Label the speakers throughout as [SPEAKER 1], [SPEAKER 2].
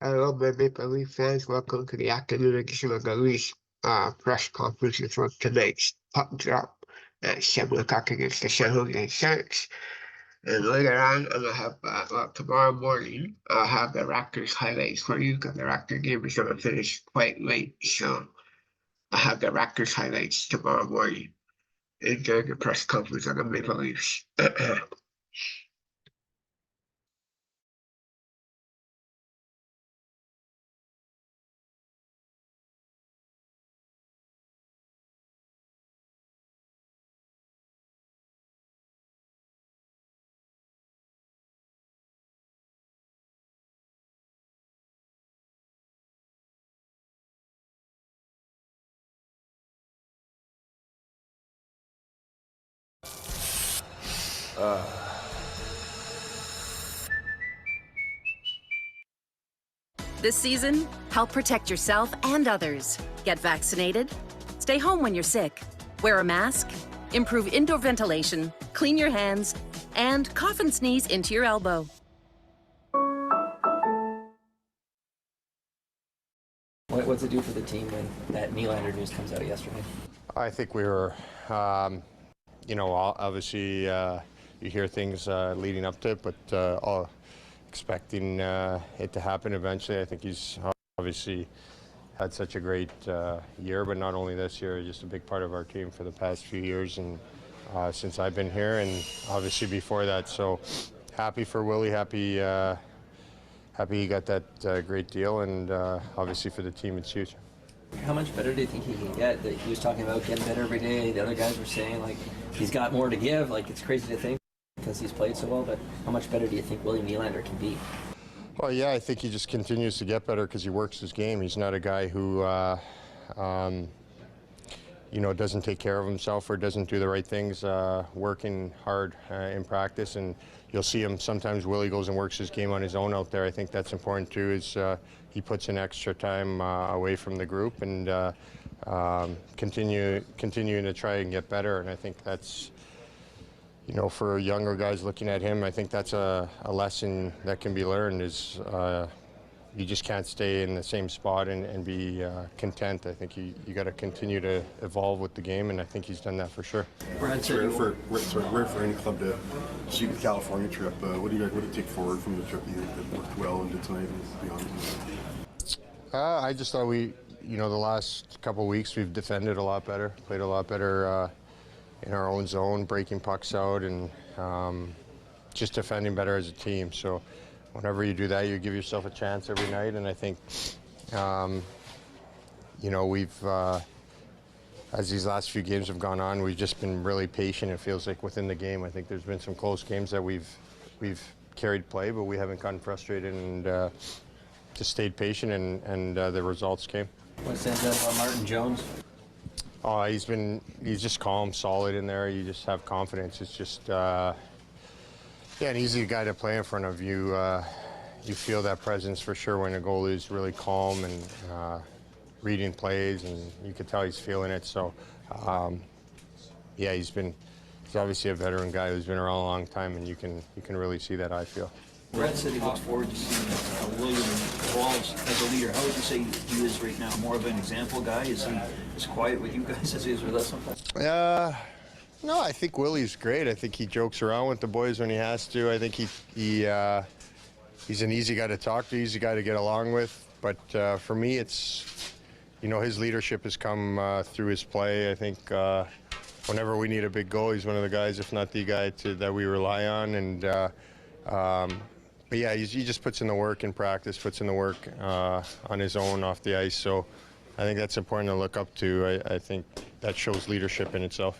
[SPEAKER 1] Hello, my Maple Leaf fans. Welcome to the afternoon edition of the Leafs press conference for tonight's puck drop at 7 o'clock against the San Jose Sharks. And later on, I'm going to have, tomorrow morning, I'll have the Raptors highlights for you because the Raptor game is going to finish quite late. So I'll have the Raptors highlights tomorrow morning and during the press conference on the Maple Leafs.
[SPEAKER 2] This season, help protect yourself and others. Get vaccinated, stay home when you're sick, wear a mask, improve indoor ventilation, clean your hands, and cough and sneeze into your elbow.
[SPEAKER 3] What's it do for the team when that Nylander news comes out yesterday?
[SPEAKER 4] I think we were, obviously you hear things leading up to it, but all expecting it to happen eventually. I think he's obviously had such a great year, but not only this year, just a big part of our team for the past few years and since I've been here, and obviously before that. So happy for Willie, happy he got that great deal, and obviously for the team it's huge.
[SPEAKER 3] How much better do you think he can get? That he was talking about getting better every day. The other guys were saying like he's got more to give. Like it's crazy to think because he's played so well. But how much better do you think William Nylander can be?
[SPEAKER 4] Well, yeah, I think he just continues to get better because he works his game. He's not a guy who doesn't take care of himself or doesn't do the right things, working hard in practice. And you'll see him sometimes. Willie goes and works his game on his own out there. I think that's important too. Is he puts in extra time away from the group and continuing to try and get better. And I think that's, for younger guys looking at him, I think that's a lesson that can be learned. Is you just can't stay in the same spot and be content. I think you got to continue to evolve with the game, and I think he's done that for sure.
[SPEAKER 5] It's rare for any club to see the California trip. What do you take forward from the trip that worked well and did tonight and beyond?
[SPEAKER 4] I just thought the last couple of weeks we've defended a lot better, played a lot better in our own zone, breaking pucks out, and just defending better as a team. So whenever you do that, you give yourself a chance every night, and I think, we've, as these last few games have gone on, we've just been really patient, it feels like, within the game. I think there's been some close games that we've carried play, but we haven't gotten frustrated and just stayed patient, and the results came.
[SPEAKER 3] What stands out about Martin Jones?
[SPEAKER 4] Oh, he's just calm, solid in there. You just have confidence. It's just, an easy guy to play in front of you. You feel that presence for sure when a goalie is really calm and reading plays, and you can tell he's feeling it. So, he's obviously a veteran guy who's been around a long time, and you can really see that, I feel.
[SPEAKER 6] Brett said he looks forward to seeing William evolves as a leader. How would you say he is right now? More of an example guy? Is he as quiet with you guys as he is with us sometimes?
[SPEAKER 4] No, I think Willie's great. I think he jokes around with the boys when he has to. I think he's an easy guy to talk to, easy guy to get along with. But for me, it's, his leadership has come through his play. I think whenever we need a big goal, he's one of the guys, if not the guy, that we rely on. And but yeah, he just puts in the work in practice, puts in the work on his own off the ice. So I think that's important to look up to. I think that shows leadership in itself.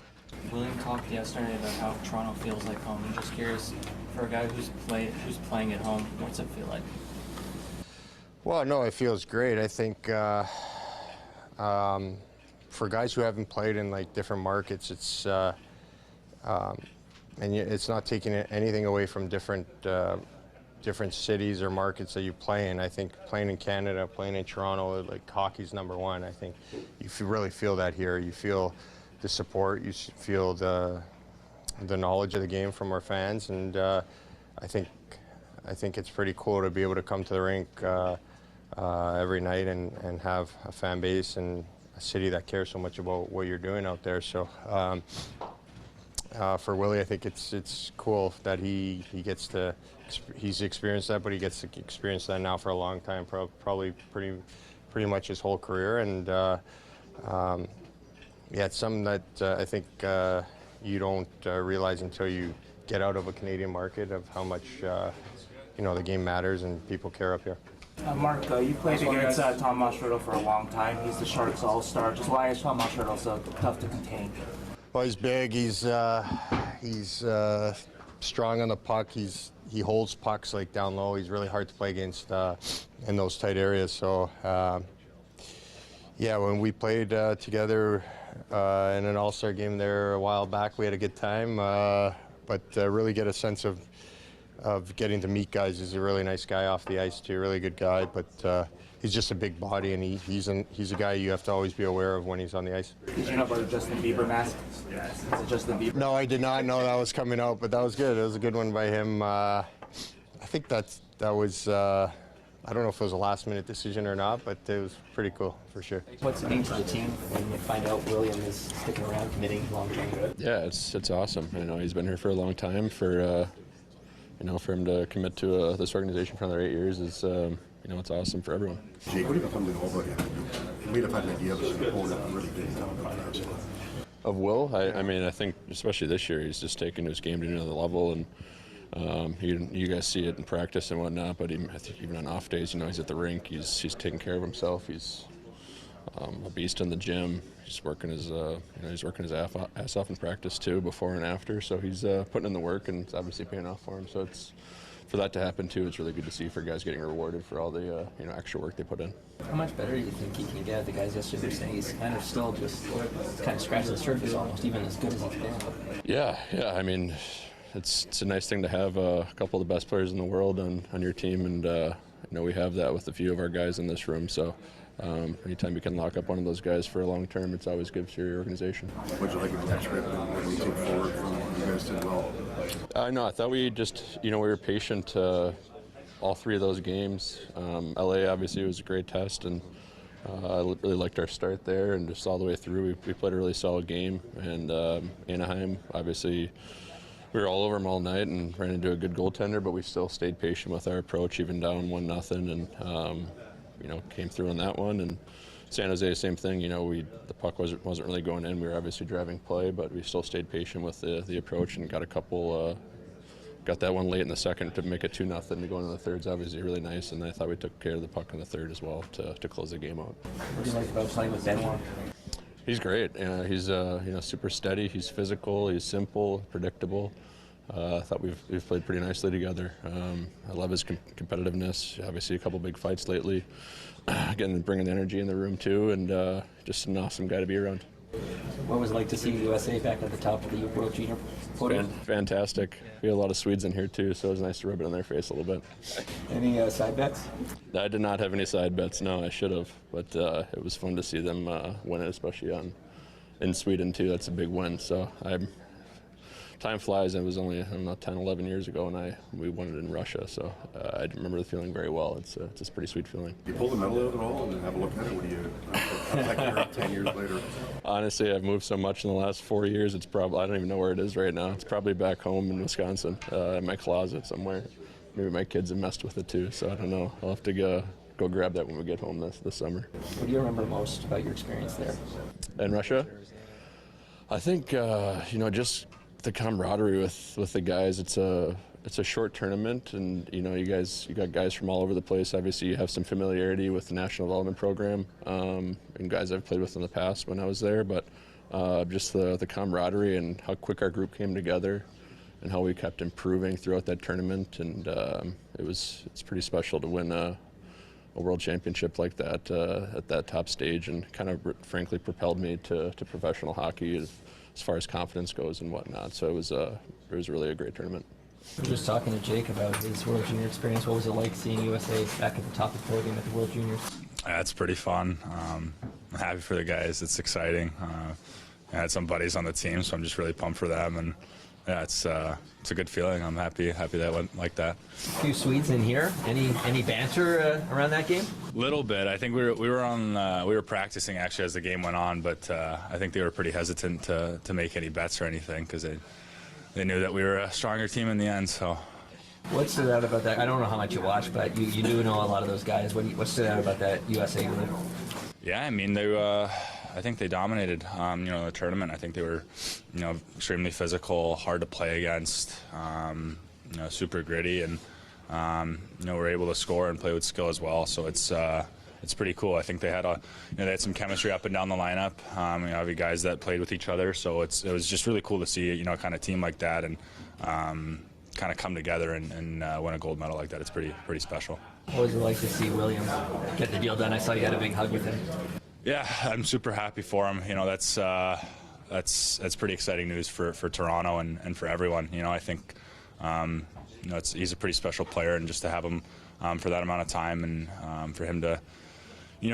[SPEAKER 7] William talked yesterday about how Toronto feels like home. I'm just curious, for a guy who's playing at home, what's it feel like?
[SPEAKER 4] Well, no, it feels great. I think for guys who haven't played in like different markets, it's it's not taking anything away from different cities or markets that you play in. I think playing in Canada, playing in Toronto, like hockey's number one. I think you really feel that here. You feel the support, you feel the knowledge of the game from our fans, and I think it's pretty cool to be able to come to the rink every night and have a fan base and a city that cares so much about what you're doing out there. So for Willie, I think it's cool that he gets to he's experienced that, but he gets to experience that now for a long time, probably pretty much his whole career. And yeah, it's something that I think you don't realize until you get out of a Canadian market of how much the game matters and people care up here.
[SPEAKER 8] Mark, you played against Tom Riddle for a long time. He's the Sharks all-star. Just why is Tom Riddle so tough to contain?
[SPEAKER 4] Well, he's big. He's strong on the puck. He holds pucks like down low. He's really hard to play against in those tight areas. So yeah, when we played together in an all-star game there a while back, we had a good time. But really get a sense of getting to meet guys. He's a really nice guy off the ice too, really good guy, but he's just a big body, and he's a guy you have to always be aware of when he's on the ice.
[SPEAKER 8] Did you know about the Justin Bieber mask? Is it Justin Bieber?
[SPEAKER 4] No, I did not know that was coming out, but that was good. It was a good one by him. I think that was, I don't know if it was a last-minute decision or not, but it was pretty cool, for sure.
[SPEAKER 3] What's it mean to the team when you find out William is sticking around, committing long-term?
[SPEAKER 9] Yeah, it's awesome. He's been here for a long time. For him to commit to this organization for another 8 years is, it's awesome for everyone.
[SPEAKER 5] Jake, what do you come to know about him? You may have had an idea of his opponent, but really didn't know about that.
[SPEAKER 9] Of Will, I think especially this year, he's just taken his game to another level, and you guys see it in practice and whatnot. But I think even on off days, he's at the rink. He's taking care of himself. He's a beast in the gym. He's working his ass off in practice too, before and after. So he's putting in the work, and it's obviously paying off for him. So for that to happen too, it's really good to see for guys getting rewarded for all the extra work they put in.
[SPEAKER 3] How much better do you think he can get? The guys yesterday were saying he's kind of still just kind of scratching the surface, almost even as good as he can.
[SPEAKER 9] Yeah. It's a nice thing to have a couple of the best players in the world on your team, and we have that with a few of our guys in this room. So anytime you can lock up one of those guys for a long term, it's always good for your organization.
[SPEAKER 5] What did you like about that trip, and what do you take forward from what you guys did well?
[SPEAKER 9] No, I thought we just, we were patient all three of those games. LA obviously was a great test, and I really liked our start there, and just all the way through we played a really solid game. And Anaheim, obviously, we were all over them all night and ran into a good goaltender, but we still stayed patient with our approach, even down 1-0, and came through on that one. And San Jose, same thing. The puck wasn't really going in. We were obviously driving play, but we still stayed patient with the approach and got a couple. Got that one late in the second to make it 2-0 to go into the third's obviously really nice, and I thought we took care of the puck in the third as well to close the game out.
[SPEAKER 3] What do you like about playing with Benoit?
[SPEAKER 9] He's great. He's super steady. He's physical. He's simple, predictable. I thought we've played pretty nicely together. I love his competitiveness. Obviously, a couple big fights lately. Again, bringing the energy in the room too, and just an awesome guy to be around.
[SPEAKER 3] What was it like to see USA back at the top of the World Junior podium?
[SPEAKER 9] Fantastic. We had a lot of Swedes in here too, so it was nice to rub it on their face a little bit.
[SPEAKER 3] Any side bets?
[SPEAKER 9] I did not have any side bets. No, I should have, but it was fun to see them win it, especially in Sweden too. That's a big win. So time flies. It was only 10, 11 years ago, and we won it in Russia. So I remember the feeling very well. It's a pretty sweet feeling.
[SPEAKER 5] You pull the medal out at all and have a look at it. What do you like 10 years later?
[SPEAKER 9] Honestly, I've moved so much in the last 4 years. It's probably, I don't even know where it is right now. It's probably back home in Wisconsin, in my closet somewhere. Maybe my kids have messed with it too. So I don't know. I'll have to go grab that when we get home this summer.
[SPEAKER 3] What do you remember most about your experience there?
[SPEAKER 9] In Russia, I think just the camaraderie with the guys. It's a short tournament, and you got guys from all over the place. Obviously, you have some familiarity with the National Development Program and guys I've played with in the past when I was there. But just the camaraderie and how quick our group came together, and how we kept improving throughout that tournament. And it's pretty special to win a world championship like that at that top stage, and kind of frankly propelled me to professional hockey as far as confidence goes and whatnot. So it was really a great tournament.
[SPEAKER 3] We were just talking to Jake about his World Junior experience. What was it like seeing USA back at the top of the podium at the World Juniors?
[SPEAKER 10] It's pretty fun. I'm happy for the guys. It's exciting. I had some buddies on the team, so I'm just really pumped for them. And yeah, it's a good feeling. I'm happy that went like that.
[SPEAKER 3] A few Swedes in here. Any banter around that game?
[SPEAKER 10] Little bit. I think we were practicing actually as the game went on, but I think they were pretty hesitant to make any bets or anything because they knew that we were a stronger team in the end. So.
[SPEAKER 3] What stood out about that? I don't know how much you watch, but you do know a lot of those guys. What stood out about that USA group?
[SPEAKER 10] Yeah, I mean I think they dominated, the tournament. I think they were, extremely physical, hard to play against, super gritty, and were able to score and play with skill as well. So it's pretty cool. I think they had they had some chemistry up and down the lineup. Have guys that played with each other. So it was just really cool to see, kind of team like that and kind of come together and win a gold medal like that. It's pretty special.
[SPEAKER 3] What was it like to see William get the deal done? I saw you had a big hug with him.
[SPEAKER 10] Yeah, I'm super happy for him. That's pretty exciting news for Toronto and for everyone. I think he's a pretty special player, and just to have him for that amount of time and for him to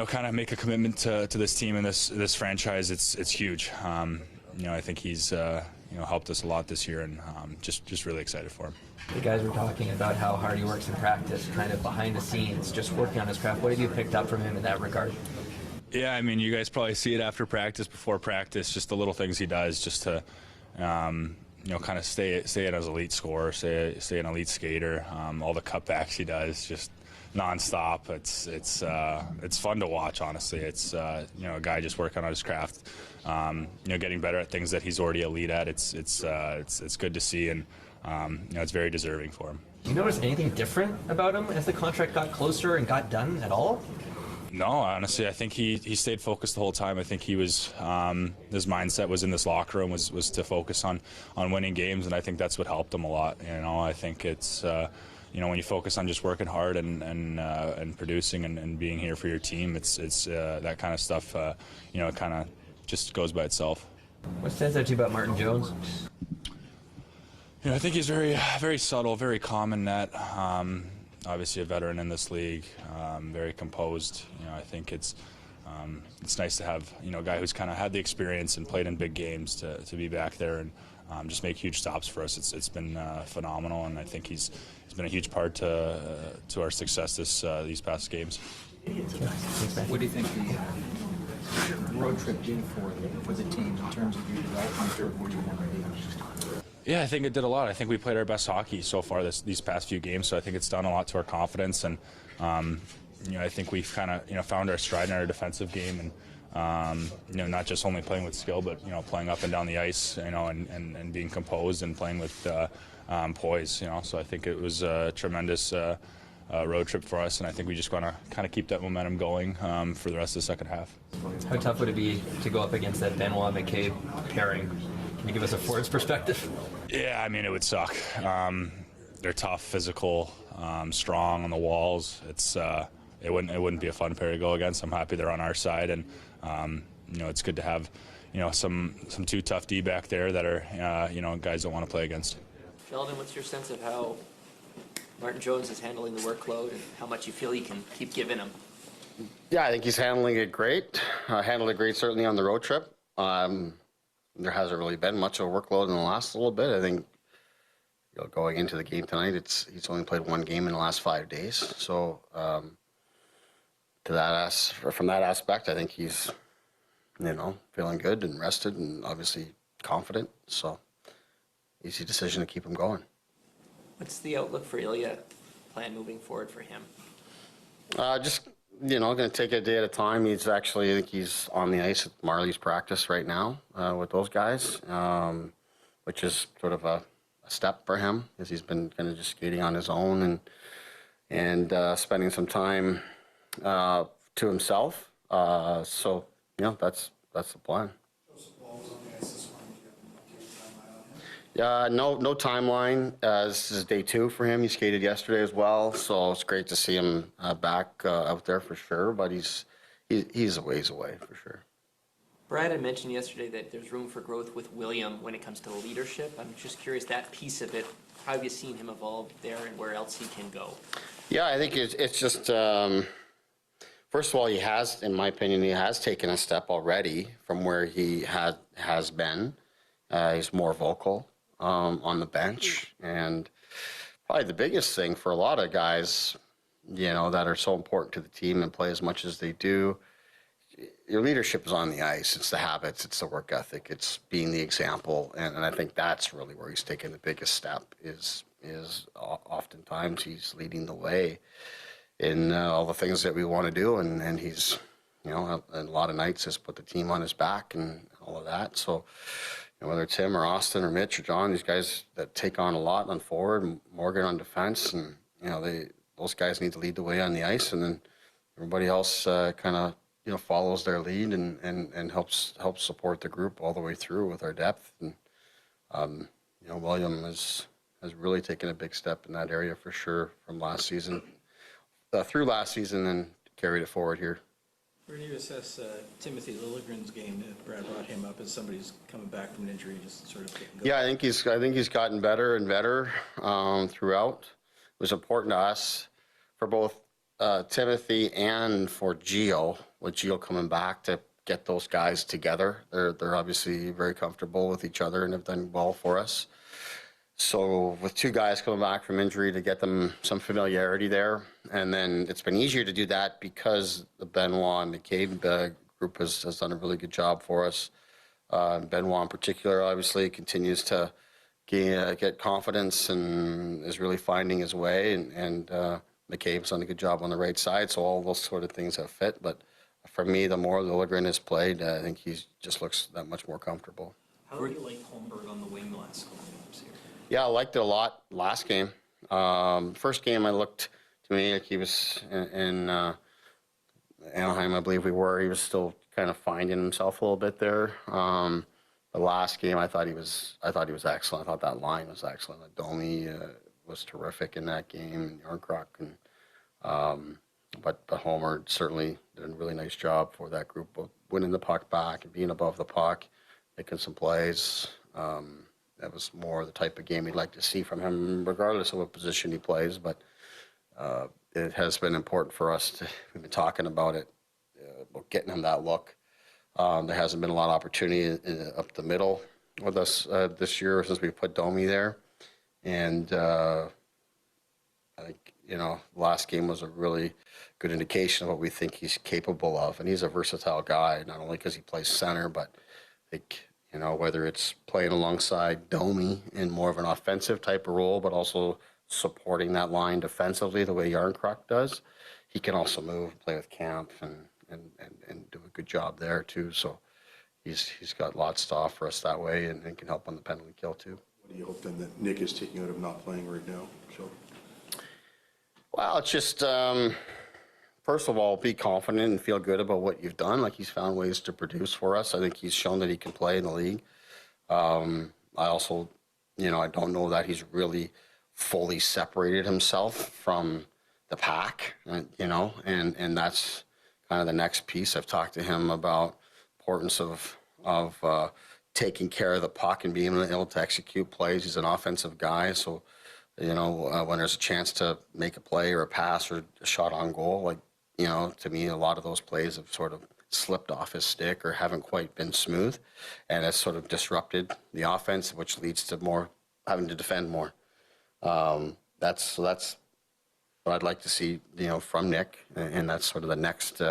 [SPEAKER 10] kind of make a commitment to this team and this franchise, it's huge. I think he's helped us a lot this year, and just really excited for him.
[SPEAKER 3] The guys were talking about how hard he works in practice, kind of behind the scenes, just working on his craft. What have you picked up from him in that regard?
[SPEAKER 10] Yeah, I mean, you guys probably see it after practice, before practice, just the little things he does just to, kind of stay in as elite scorer, stay an elite skater. All the cutbacks he does, just nonstop. It's fun to watch, honestly. It's a guy just working on his craft, getting better at things that he's already elite at. It's good to see, and it's very deserving for him.
[SPEAKER 3] Do you notice anything different about him as the contract got closer and got done at all?
[SPEAKER 10] No, honestly, I think he stayed focused the whole time. I think he was his mindset was in this locker room was to focus on winning games, and I think that's what helped him a lot. I think it's when you focus on just working hard and producing and being here for your team, it's that kind of stuff. It kind of just goes by itself.
[SPEAKER 3] What stands out to you about Martin Jones?
[SPEAKER 10] I think he's very, very subtle, very calm in net. Obviously a veteran in this league, very composed. I think it's nice to have a guy who's kind of had the experience and played in big games to be back there and just make huge stops for us. It's been phenomenal, and I think he's been a huge part to our success these past games.
[SPEAKER 6] What do you think the road trip did for the team in terms of your development or what you want to do?
[SPEAKER 10] Yeah, I think it did a lot. I think we played our best hockey so far these past few games, so I think it's done a lot to our confidence, and I think we've kind of found our stride in our defensive game, and not just only playing with skill, but playing up and down the ice, and being composed and playing with poise. So I think it was a tremendous road trip for us, and I think we just want to kind of keep that momentum going for the rest of the second half.
[SPEAKER 3] How tough would it be to go up against that Benoit McCabe pairing? Can you give us a forward's perspective?
[SPEAKER 10] Yeah, I mean, it would suck. They're tough, physical, strong on the walls. It wouldn't be a fun pair to go against. I'm happy they're on our side, and it's good to have some two tough D back there that are guys don't want to play against.
[SPEAKER 3] Sheldon, what's your sense of how Martin Jones is handling the workload and how much you feel you can keep giving him?
[SPEAKER 11] Yeah, I think he's handling it great. Handled it great certainly on the road trip. There hasn't really been much of a workload in the last little bit. I think going into the game tonight, he's only played one game in the last 5 days. So from that aspect, I think he's feeling good and rested and obviously confident. So easy decision to keep him going.
[SPEAKER 3] What's the outlook for Ilya plan moving forward for him?
[SPEAKER 11] Just going to take it a day at a time. I think he's on the ice at Marley's practice right now with those guys, which is sort of a step for him because he's been kind of just skating on his own and spending some time to himself. So that's the plan. No timeline. This is day 2 for him. He skated yesterday as well, so it's great to see him back out there for sure. But he's a ways away for sure.
[SPEAKER 3] Brad had mentioned yesterday that there's room for growth with William when it comes to leadership. I'm just curious, that piece of it, how have you seen him evolve there and where else he can go? Yeah,
[SPEAKER 11] I think it's just, first of all, in my opinion, he has taken a step already from where he has been. He's more vocal. on the bench. And probably the biggest thing for a lot of guys, that are so important to the team and play as much as they do, your leadership is on the ice. It's the habits, it's the work ethic, it's being the example. And I think that's really where he's taken the biggest step is oftentimes he's leading the way in all the things that we want to do. And he's, a lot of nights has put the team on his back and all of that. So whether it's him or Austin or Mitch or John, these guys that take on a lot on forward, Morgan on defense, and, those guys need to lead the way on the ice. And then everybody else kind of, follows their lead and helps support the group all the way through with our depth. And, William has really taken a big step in that area for sure from last season, through last season, and carried it forward here.
[SPEAKER 6] Where do you assess Timothy Liljegren's game? Brad brought him up as somebody who's coming back from an injury, just sort of getting going.
[SPEAKER 11] Yeah, I think he's gotten better and better throughout. It was important to us for both Timothy and for Gio, with Gio coming back, to get those guys together. They're obviously very comfortable with each other and have done well for us. So with two guys coming back from injury, to get them some familiarity there. And then it's been easier to do that because the Benoit and McCabe group has done a really good job for us. Benoit in particular, obviously, continues to get confidence and is really finding his way. And McCabe's done a good job on the right side. So all those sort of things have fit. But for me, the more Liljegren has played, I think he just looks that much more comfortable.
[SPEAKER 6] How do you like Holmberg on the wing last couple games here?
[SPEAKER 11] Yeah, I liked it a lot last game. First game, I looked to me like he was in Anaheim, I believe we were. He was still kind of finding himself a little bit there. The last game, I thought he was excellent. I thought that line was excellent. Domi was terrific in that game, and Yarncroc, and but Homer certainly did a really nice job for that group, both winning the puck back and being above the puck, making some plays. That was more the type of game we'd like to see from him, regardless of what position he plays. But it has been important for us we've been talking about it, about getting him that look. There hasn't been a lot of opportunity up the middle with us this year since we put Domi there. And I think, last game was a really good indication of what we think he's capable of. And he's a versatile guy, not only because he plays center, but I think, whether it's playing alongside Domi in more of an offensive type of role, but also supporting that line defensively the way Yarncroc does. He can also move, play with Camp, and do a good job there too. So he's got lots to offer us that way, and can help on the penalty kill too.
[SPEAKER 5] What do you hope then that Nick is taking out of not playing right now? So.
[SPEAKER 11] Well, it's just, first of all, be confident and feel good about what you've done. Like, he's found ways to produce for us. I think he's shown that he can play in the league. I also, I don't know that he's really fully separated himself from the pack, and that's kind of the next piece. I've talked to him about importance of taking care of the puck and being able to execute plays. He's an offensive guy, so when there's a chance to make a play or a pass or a shot on goal, to me, a lot of those plays have sort of slipped off his stick or haven't quite been smooth, and it's sort of disrupted the offense, which leads to more having to defend more. That's what I'd like to see, from Nick, and that's sort of the next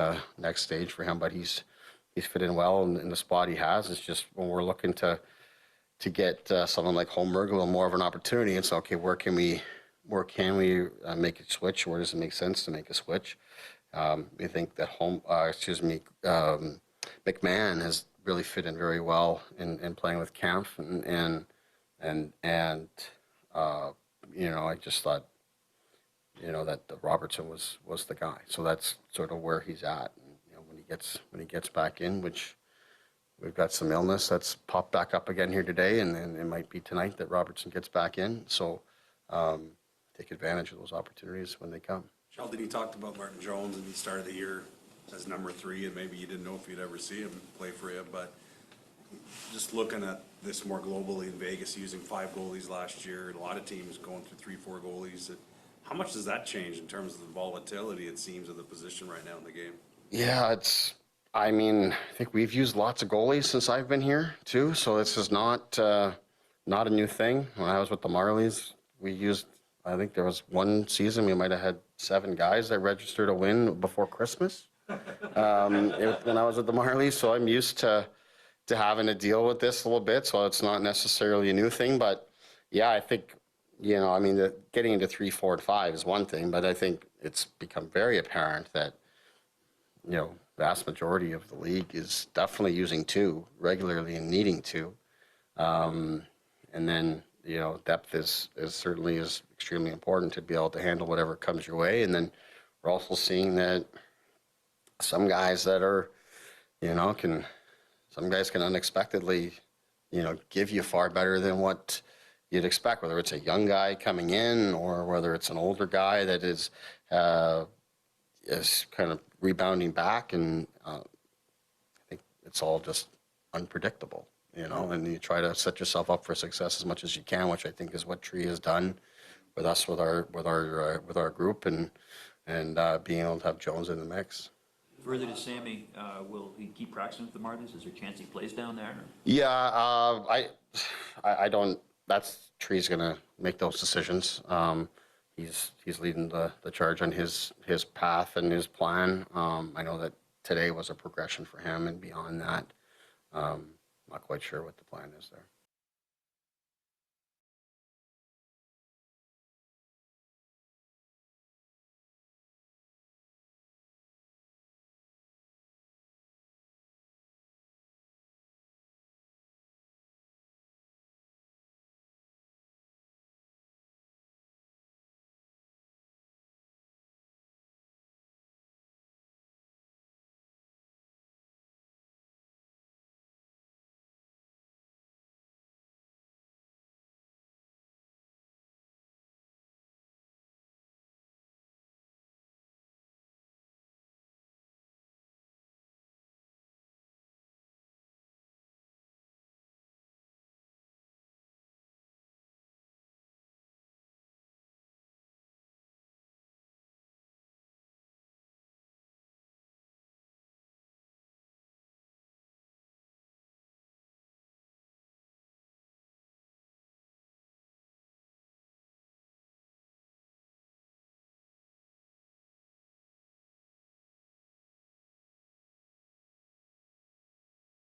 [SPEAKER 11] stage for him. But he's fit in well in the spot he has. It's just when we're looking to get someone like Holmberg a little more of an opportunity, it's okay. Where can we make a switch? Where does it make sense to make a switch? We think that McMahon has really fit in very well in playing with Camp, and I just thought, that Robertson was the guy. So that's sort of where he's at. And, when he gets back in, which we've got some illness that's popped back up again here today, and it might be tonight that Robertson gets back in. So take advantage of those opportunities when they come.
[SPEAKER 12] Sheldon, you talked about Martin Jones and the start of the year as number 3, and maybe you didn't know if you'd ever see him play for you, but just looking at this more globally in Vegas, using 5 goalies last year, a lot of teams going through 3-4 goalies. How much does that change in terms of the volatility, it seems, of the position right now in the game?
[SPEAKER 11] Yeah, I think we've used lots of goalies since I've been here too, so this is not not a new thing. When I was with the Marlies, we used, I think there was one season we might have had 7 guys that registered a win before Christmas when I was with the Marlies. So I'm used to having to deal with this a little bit. So it's not necessarily a new thing. But yeah, I think, I mean, getting into 3, 4, and 5 is one thing. But I think it's become very apparent that, vast majority of the league is definitely using 2 regularly and needing 2. And then, depth is certainly is extremely important to be able to handle whatever comes your way. And then we're also seeing that some guys that are, some guys can unexpectedly, give you far better than what you'd expect, whether it's a young guy coming in or whether it's an older guy that is kind of rebounding back. And I think it's all just unpredictable. And you try to set yourself up for success as much as you can, which I think is what Tree has done with us, with our group, and being able to have Jones in the mix.
[SPEAKER 6] Further to Sammy, will he keep practicing with the Marlies? Is there a chance he plays down there?
[SPEAKER 11] Yeah, I don't. That's Tree's going to make those decisions. He's leading the charge on his path and his plan. I know that today was a progression for him, and beyond that, not quite sure what the plan is there.